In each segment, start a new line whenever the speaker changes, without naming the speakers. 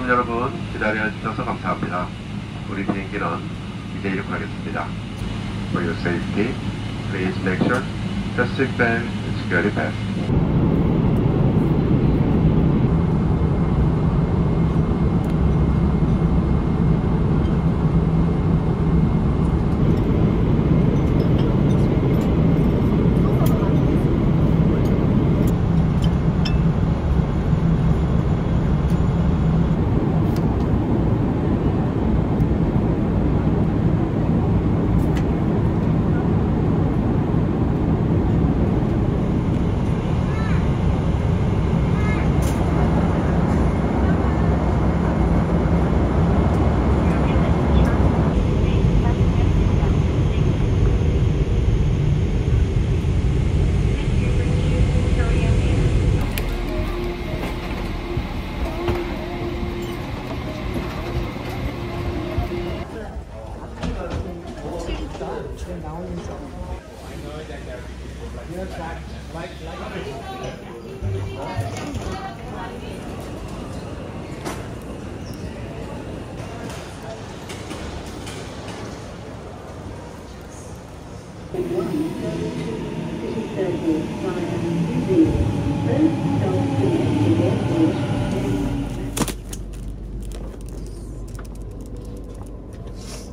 여러분 기다려 주셔서 감사합니다. 우리 비행기는 이제 이륙하겠습니다. For your safety, please make sure the seatbelt is securely fastened.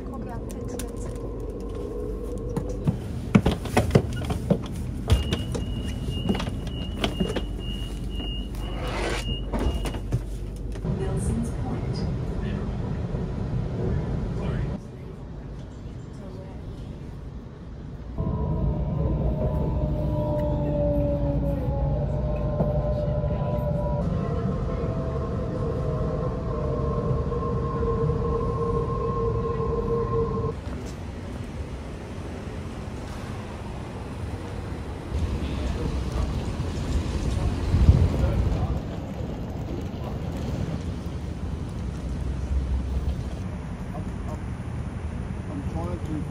거기 앞에 두겠지.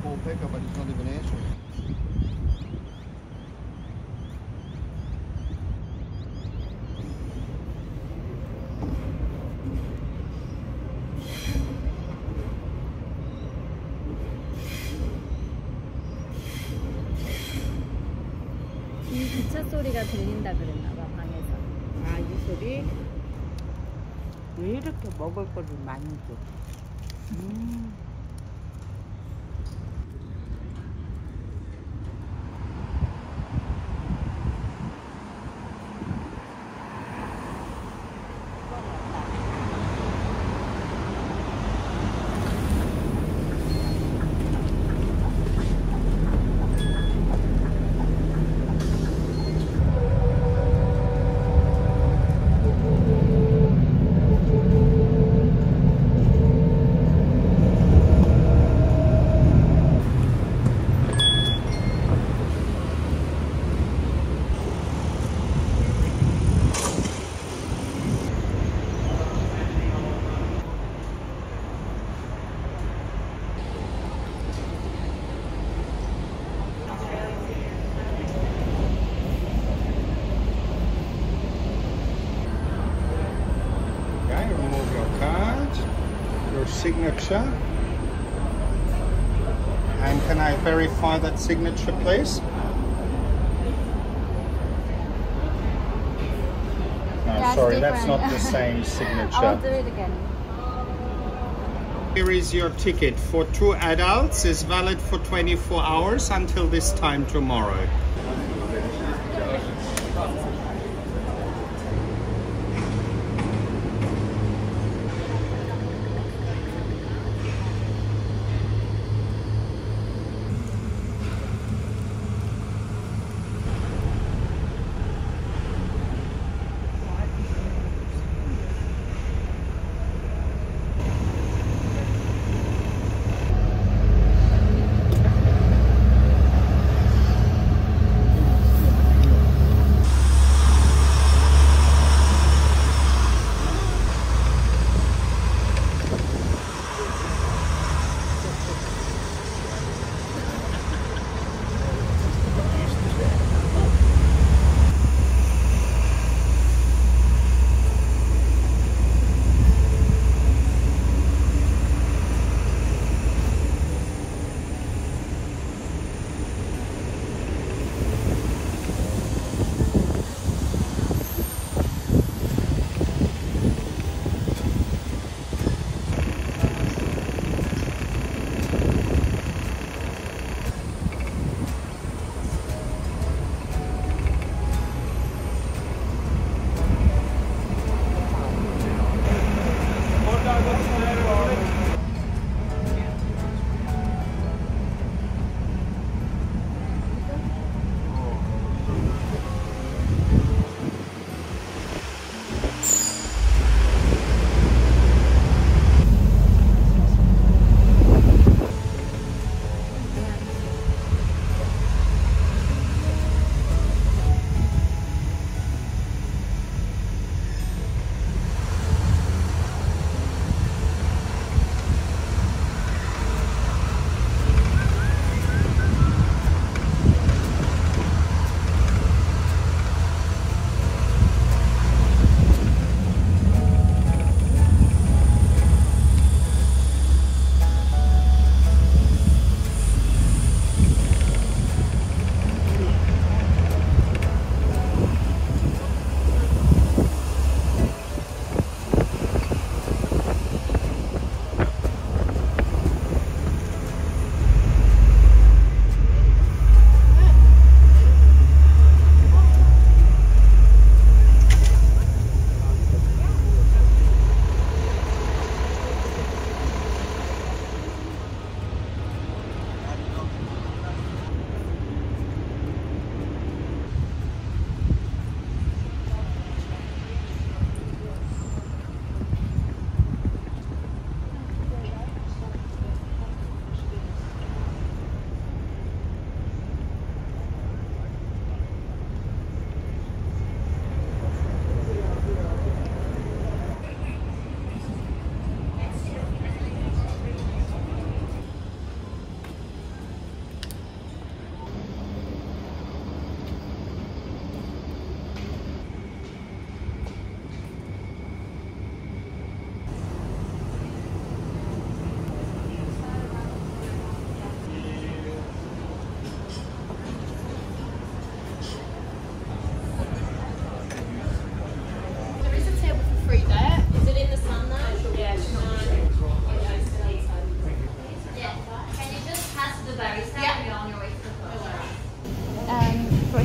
Paul Becker, but he's not even answering.
이 기차 소리가 들린다 그랬나봐 방에서.
아, 이 소리? 왜 이렇게 먹을 거를 많이 줘?
Remove your card, your signature, and can I verify that signature, please? No, sorry, that's not the same signature.
I'll do it again.
Here is your ticket for 2 adults. It's valid for 24 hours until this time tomorrow.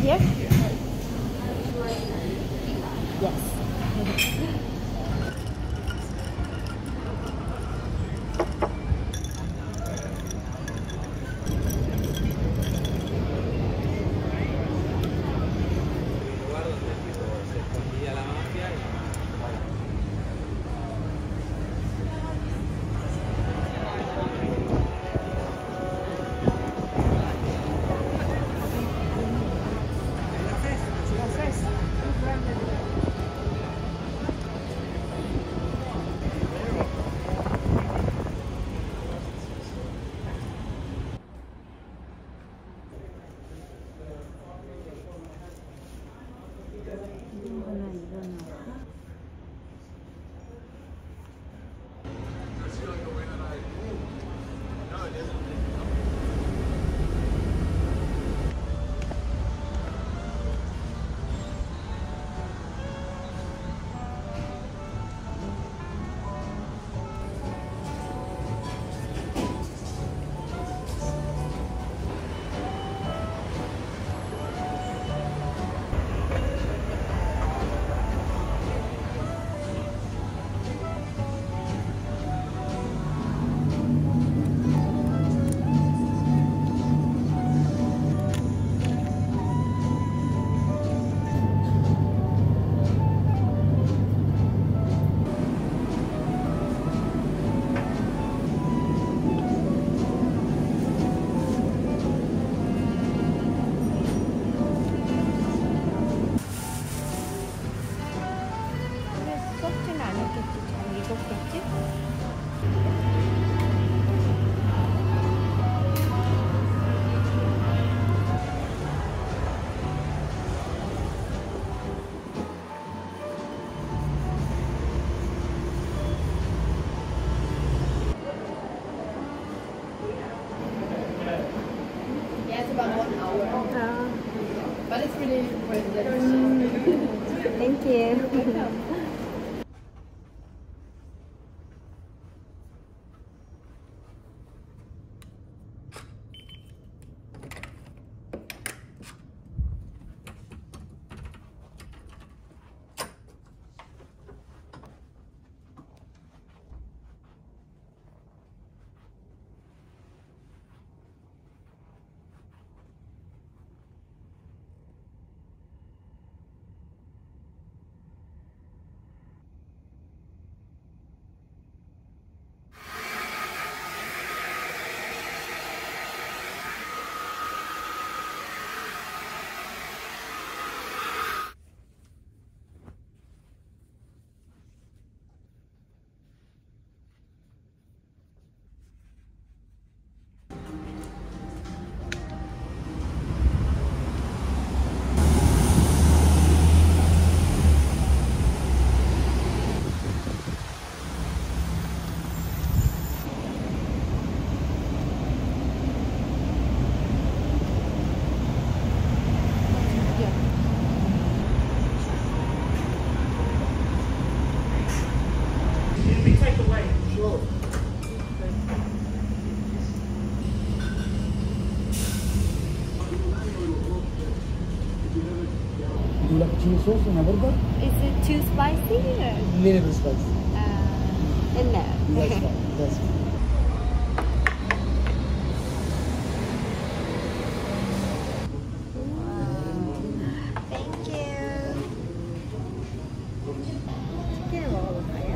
here? Yes.
But it's really worth it.
Thank you.
Do you like chili sauce in a burger?
Is it too spicy? Or?
Little bit spicy.
No.
That's fine. That's fine.
Thank you. 치킨을 먹어볼까요?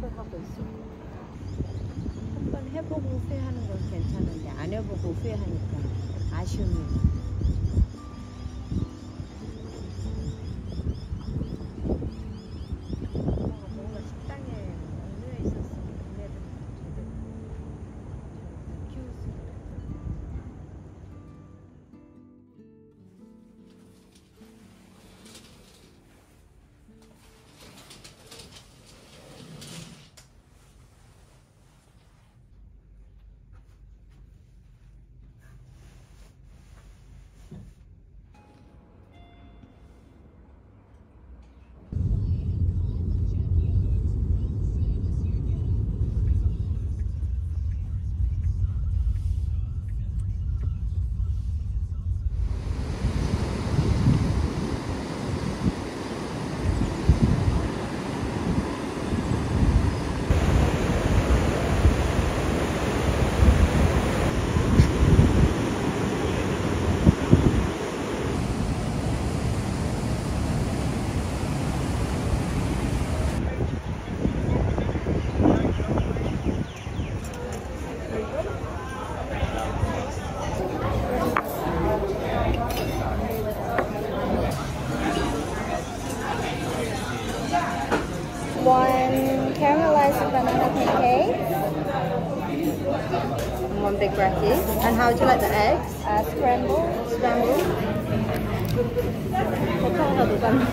생각을 하고 있어. 한번 해보고 후회하는 건 괜찮은데 안 해보고 후회하니까 아쉬움이. 뭔가 식당에 얽매여 있었으면 걔네들 제대로 키울 수 있겠다.
One caramelized banana pancake,
One big brekkie. And how would you like the eggs?
scrambled.
Scrambled? 버터가 녹았네.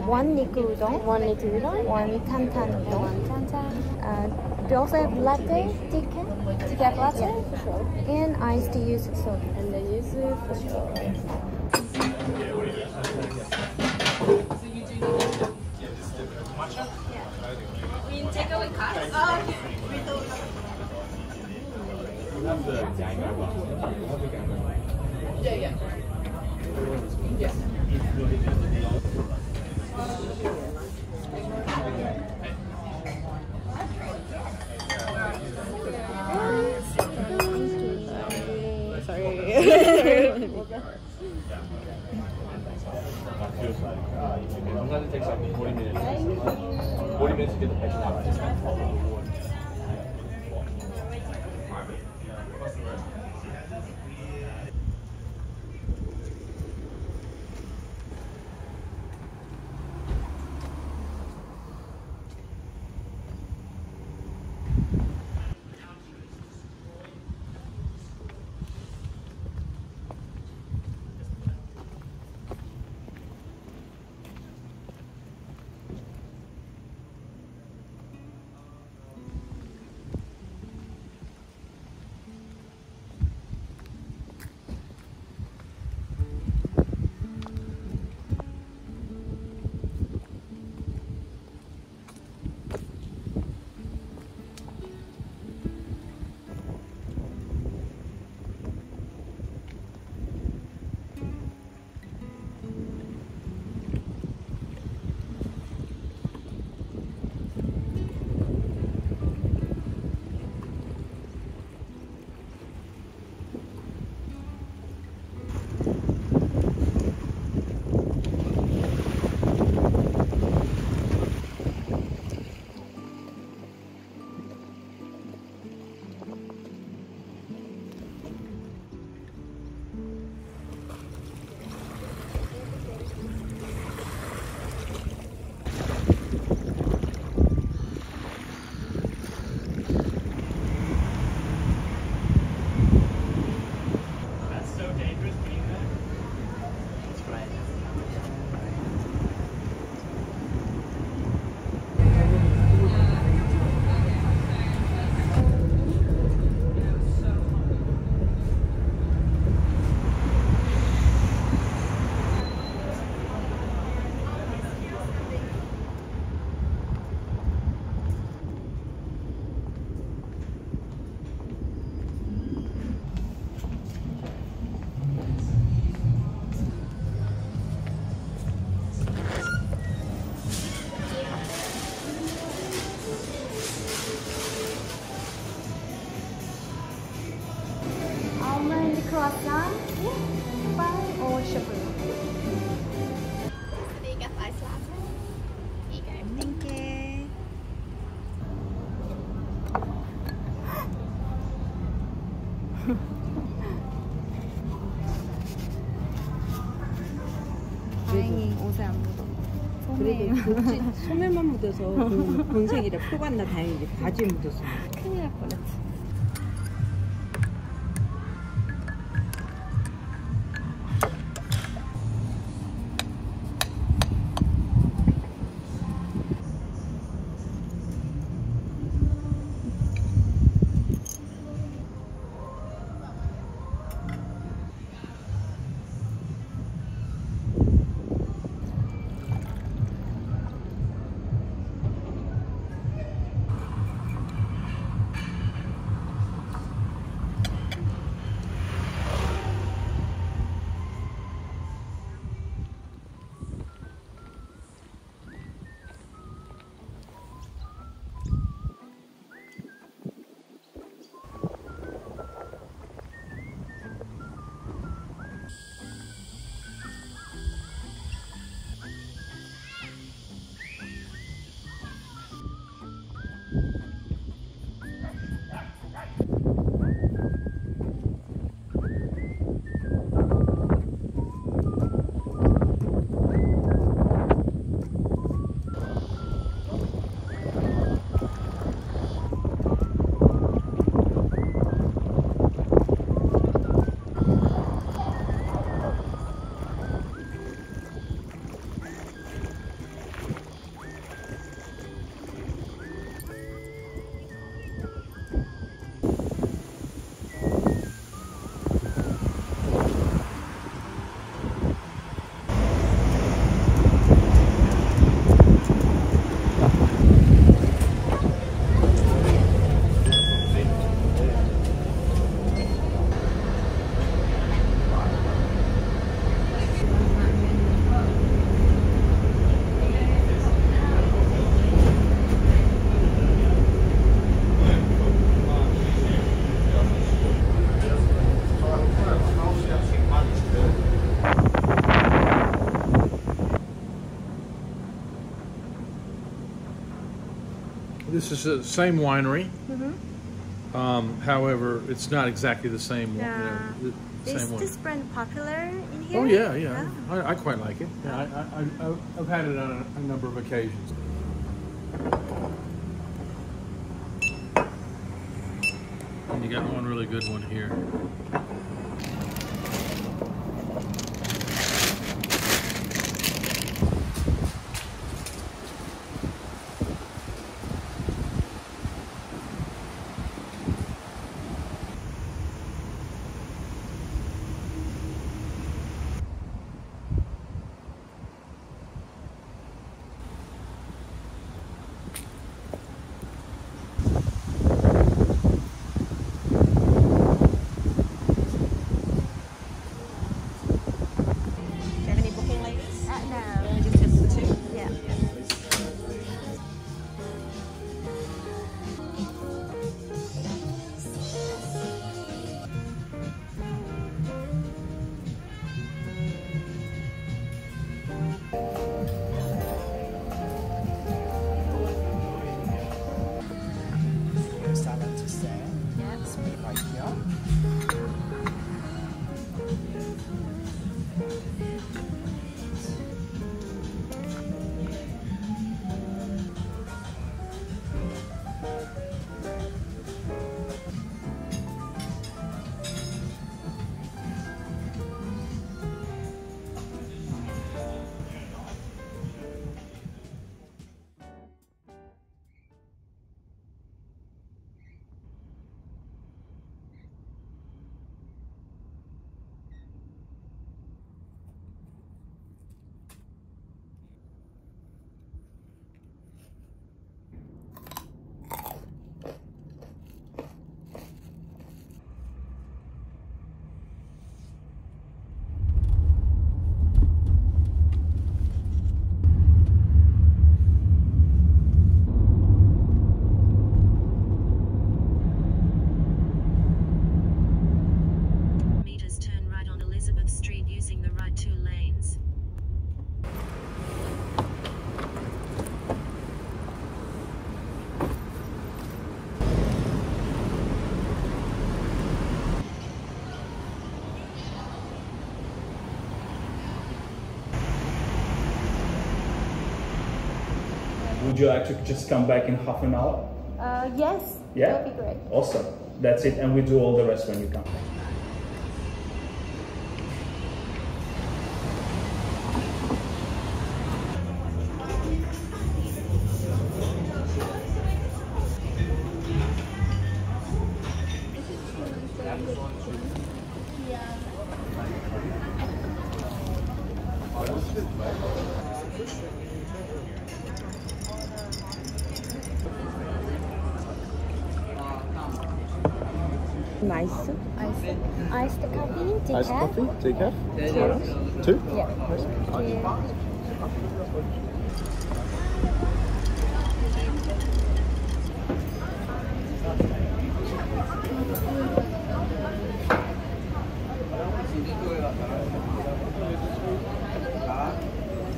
One niku udon, one tantan udon. Do you also have latte, chicken? Do you have latte? For sure. And iced yuzu soda. And the yuzu for sure.
We take away cards.
Sometimes it takes like 40 minutes. 40 minutes to get the picture out.
croissant, bun or sugar?
So you get iced latte. Here you go. Thank you.
다행히 옷에 안 묻어.
그래도
손에
소매만 묻어서 그 본색이라 표가 나 다행이지 바지에 묻었어.
큰일 날 뻔했지.
This is the same winery. However, it's not exactly the same.
Yeah. Is
Same one.
this brand popular in here?
Oh yeah. I quite like it. Yeah, I've had it on a number of occasions. And you got one really good one here.
Salad to serve. Yes. Right here.
Would you like to just come back in half an hour?
Yes.
Yeah?
That'd be great.
Awesome. That's it. And we do all the rest when you come.
맛있어?
Iced coffee, decaf.
Iced coffee, decaf.
Cheers.
Two.
Yeah. Cheers.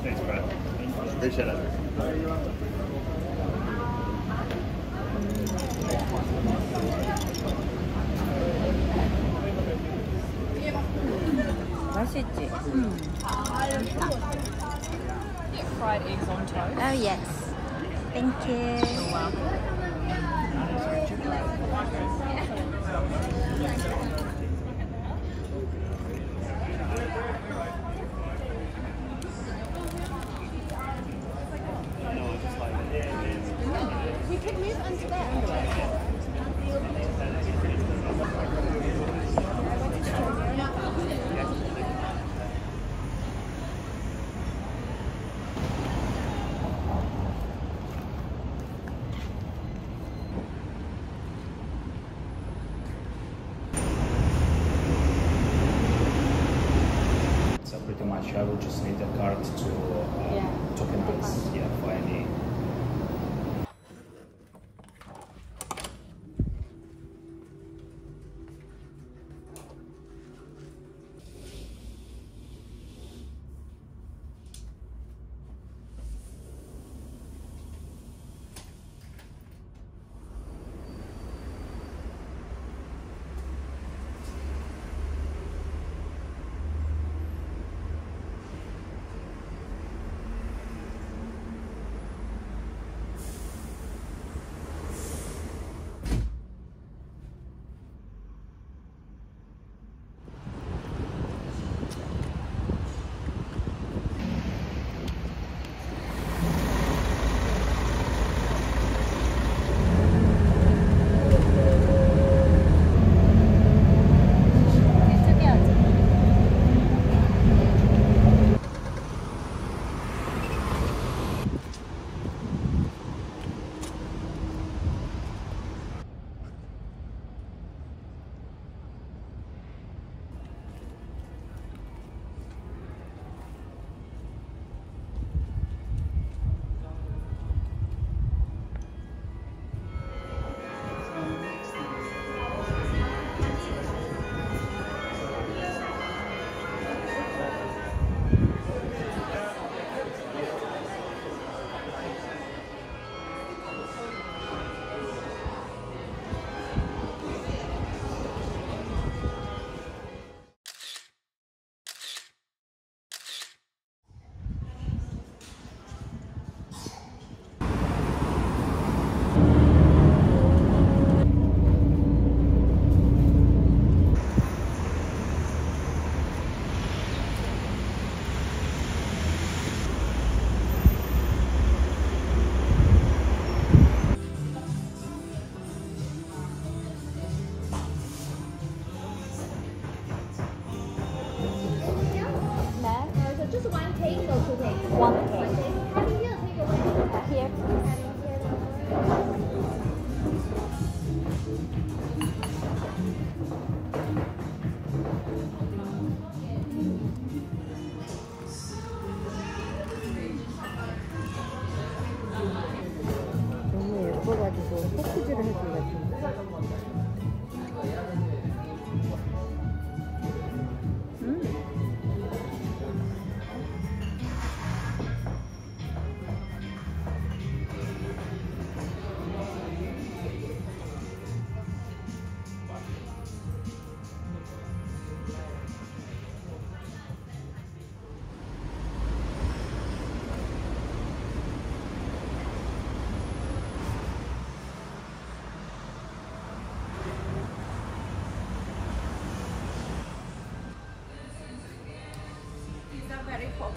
Thanks, Brad. Appreciate it.
맛있지?
Fried eggs on toast.
Oh yes. Thank you.
You're welcome.
We could move onto that.
So pretty much I will just need a card to tokenize for any.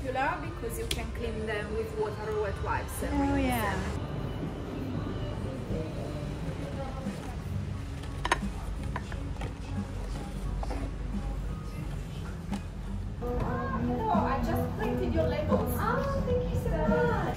popular because you can clean them with water or wet wipes.
Oh yeah.
Oh, I just printed your labels. Oh, thank you so much.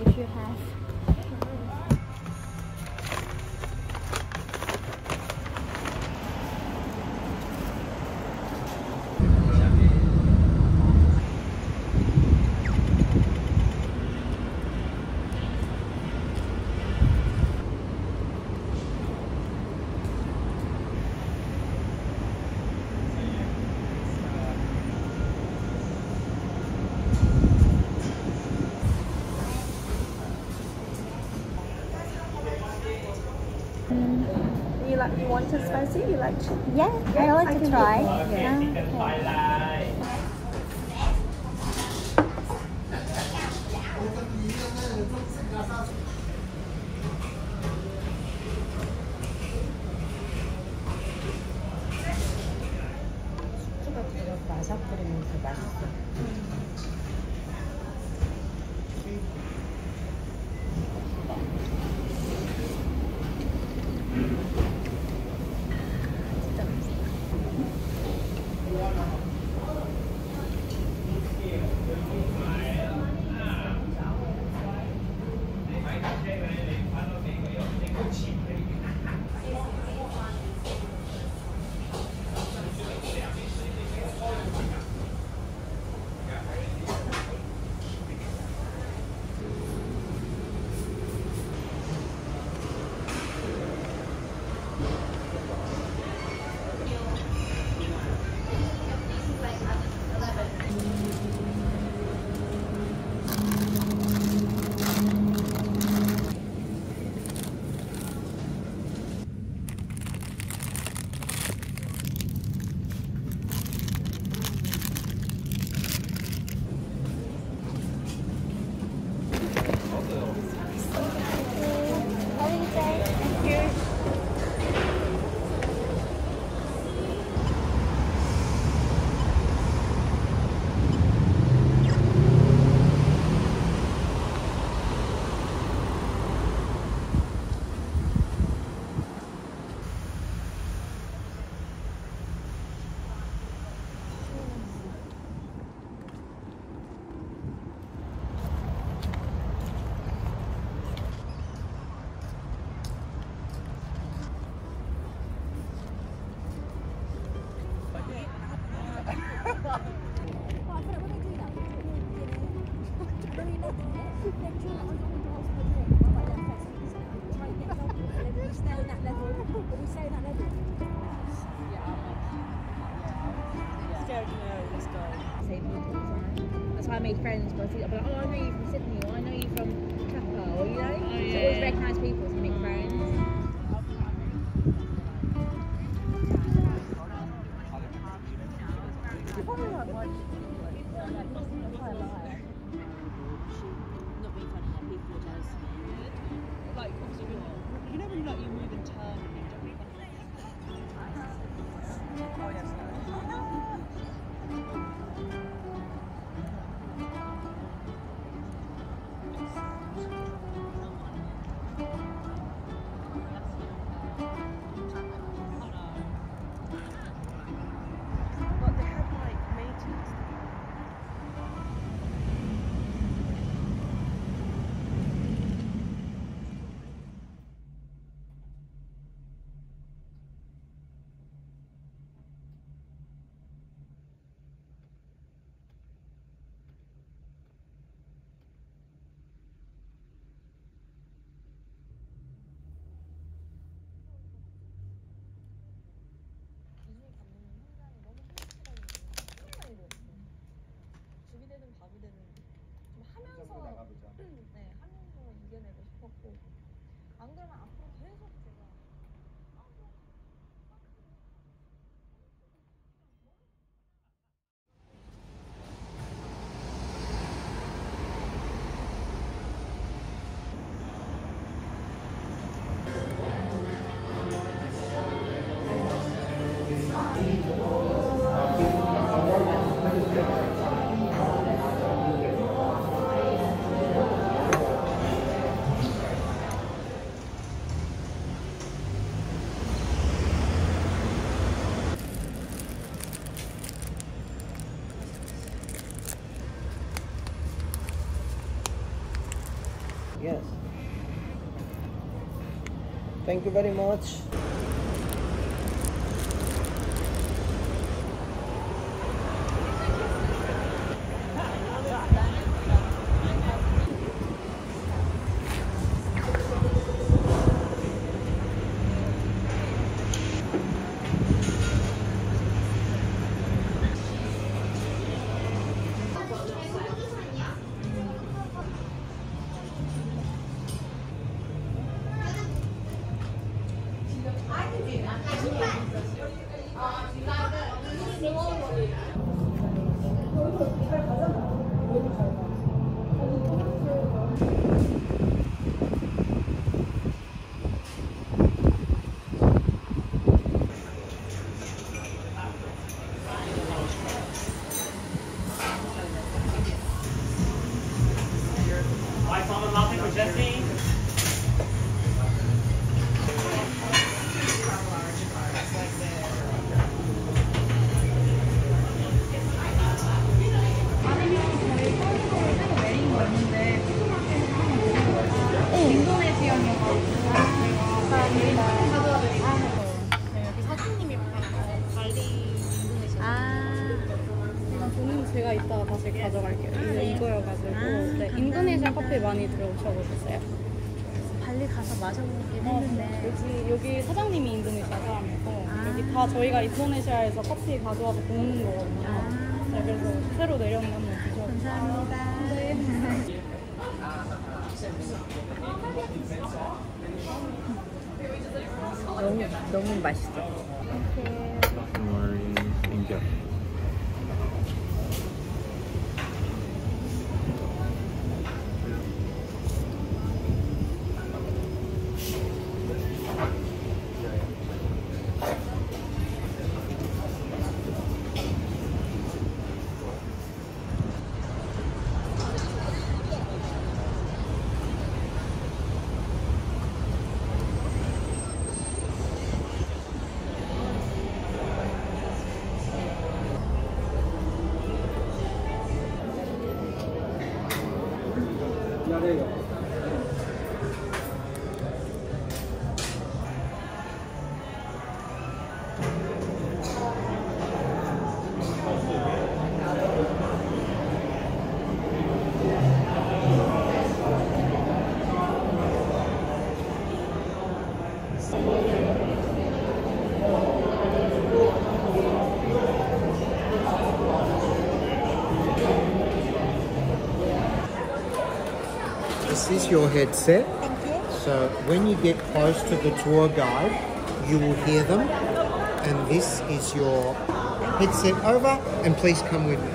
If you have.
You want it spicy? You like chili?
Yeah, I like to try.
바삭거리면 더 맛있어. That's why I made friends, because I'll be like, oh, I know you from Sydney, or I know you from Kappa, or you know? So I always recognise people to make friends. Not being funny. lot of people does.
Like, obviously, you know when you move and turn and you don't even. Oh, yes. But they have like maintenance. 주기되든 바비되든 좀 하면서 네, 하면서 이겨내고 싶었고 안 그러면 앞으로 계속 제가
Yes. Thank you very much.
White almond latte for Jesse.
저는 제가 이따가 다시 가져갈게요. 이거여가지고. 네, 인도네시아 커피 많이 들어오셔보셨어요?
발리 가서 마셔보긴 했는데
여기 사장님이 인도네시아 사람이고 여기 다 저희가 인도네시아에서 커피 가져와서 볶는 거거든요. 네, 그래서 새로 내려오면 한번 드셔보세요.
감사합니다.
네.
너무 맛있어.
Thank you. This is your headset.
Thank you.
So when you get close to the tour guide, you will hear them. And this is your headset over, and please come with me.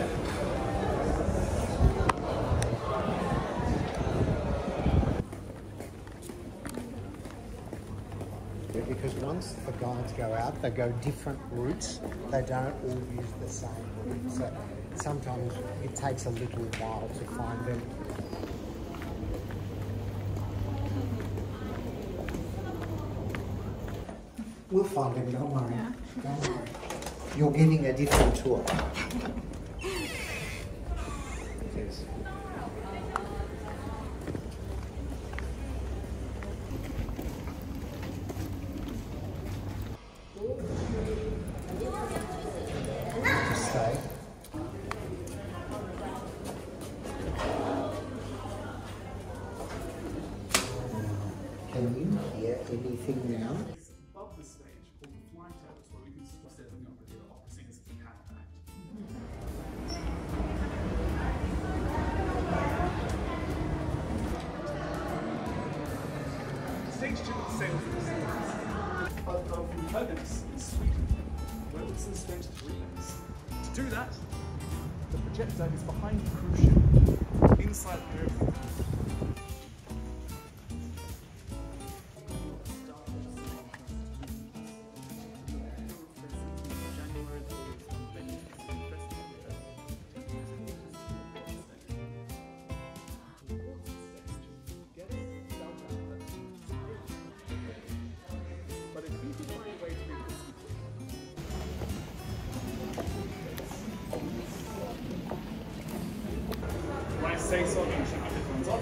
go out. They go different routes. They don't all use the same route. So sometimes it takes a little while to find them. We'll find them, don't worry. Yeah. Don't worry. You're getting a different tour. Yes. Stay. Can you hear anything now?
Above the stage called the fly terrace, where we can see stepping up with the opposites in cataract. Stage 2 is sales and service. But we've heard this in Sweden, where it's spent 3 days. To do that, the projector is behind the cruise ship, inside the aircraft. When I say so, I'm going to shut my headphones off.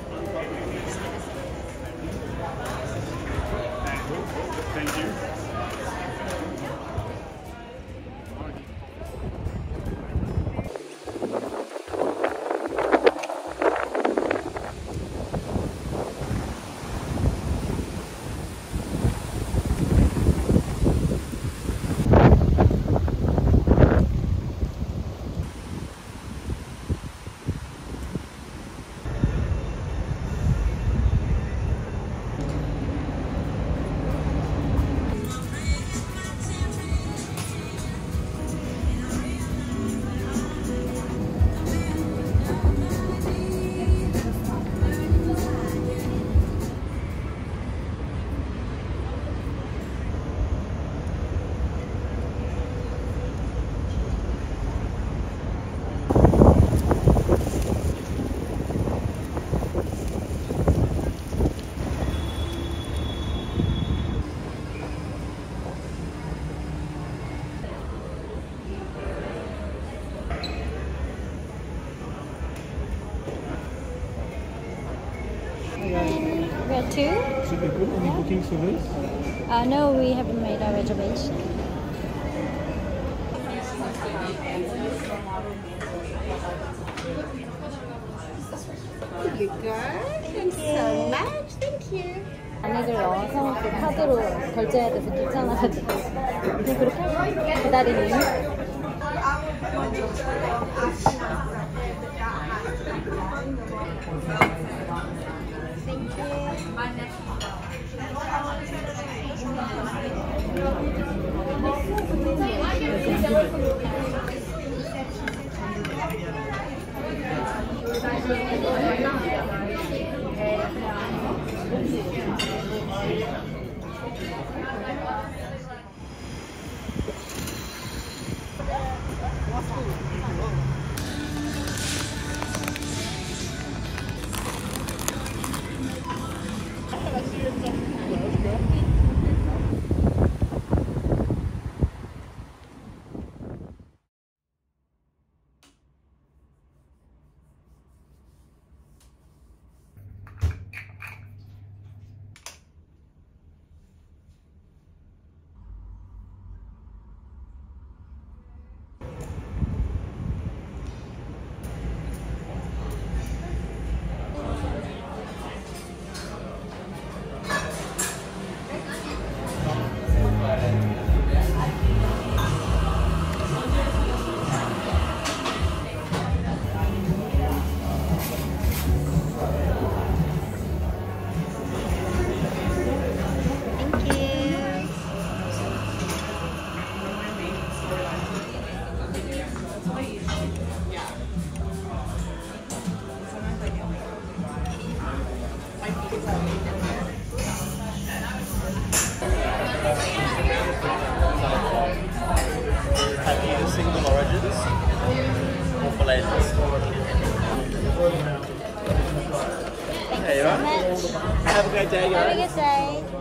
Thank you.
Where to?
Super good. Any bookings for this?
No, we haven't made our reservation.
Here you go. Thanks so much. Thank you.
안에들 넣어서 그 카드로 결제해야 돼서 귀찮아가지고 그냥 그렇게 하고 기다리는.
Right. There you are. Have a great day, guys.
Have a good day.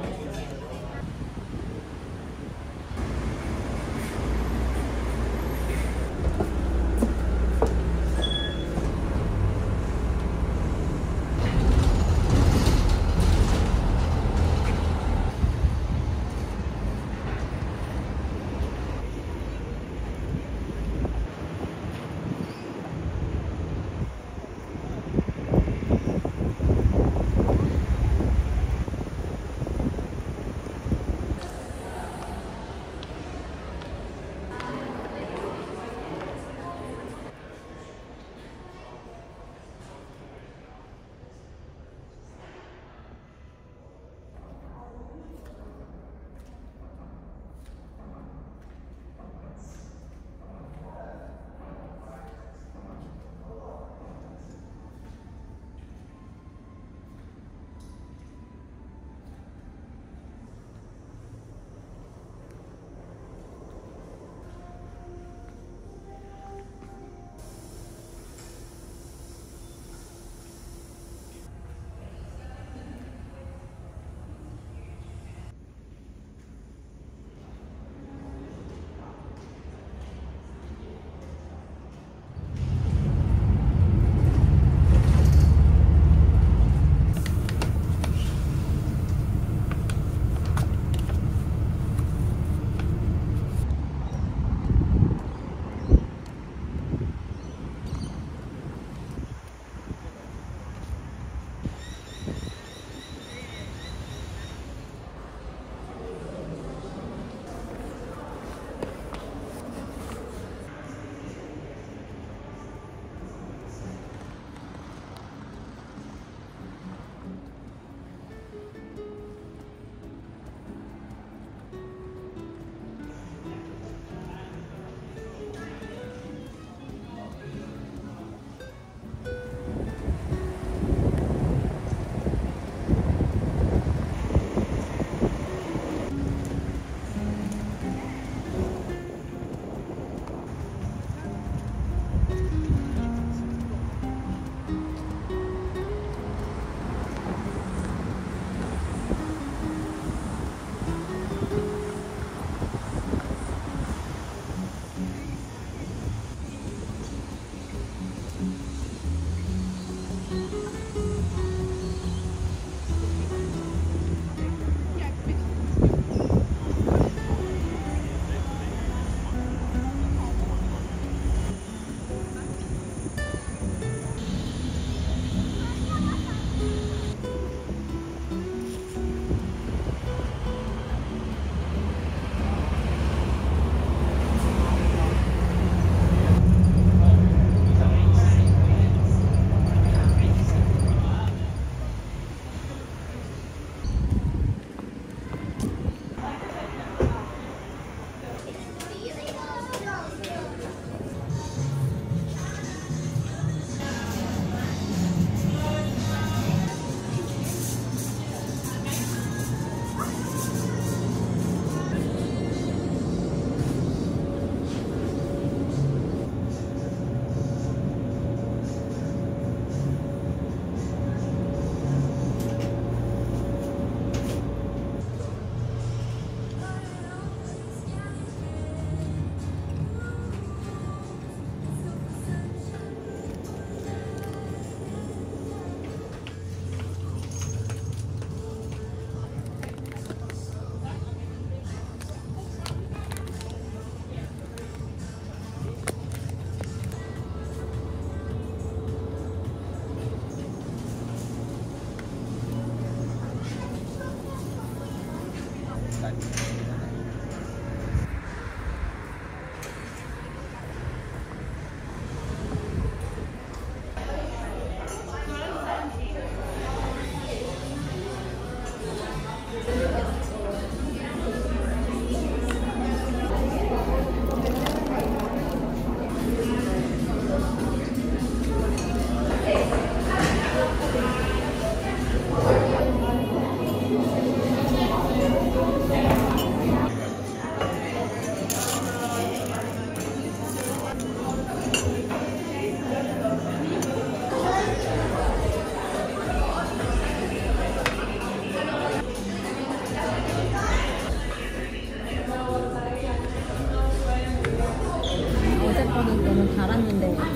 Indonesia.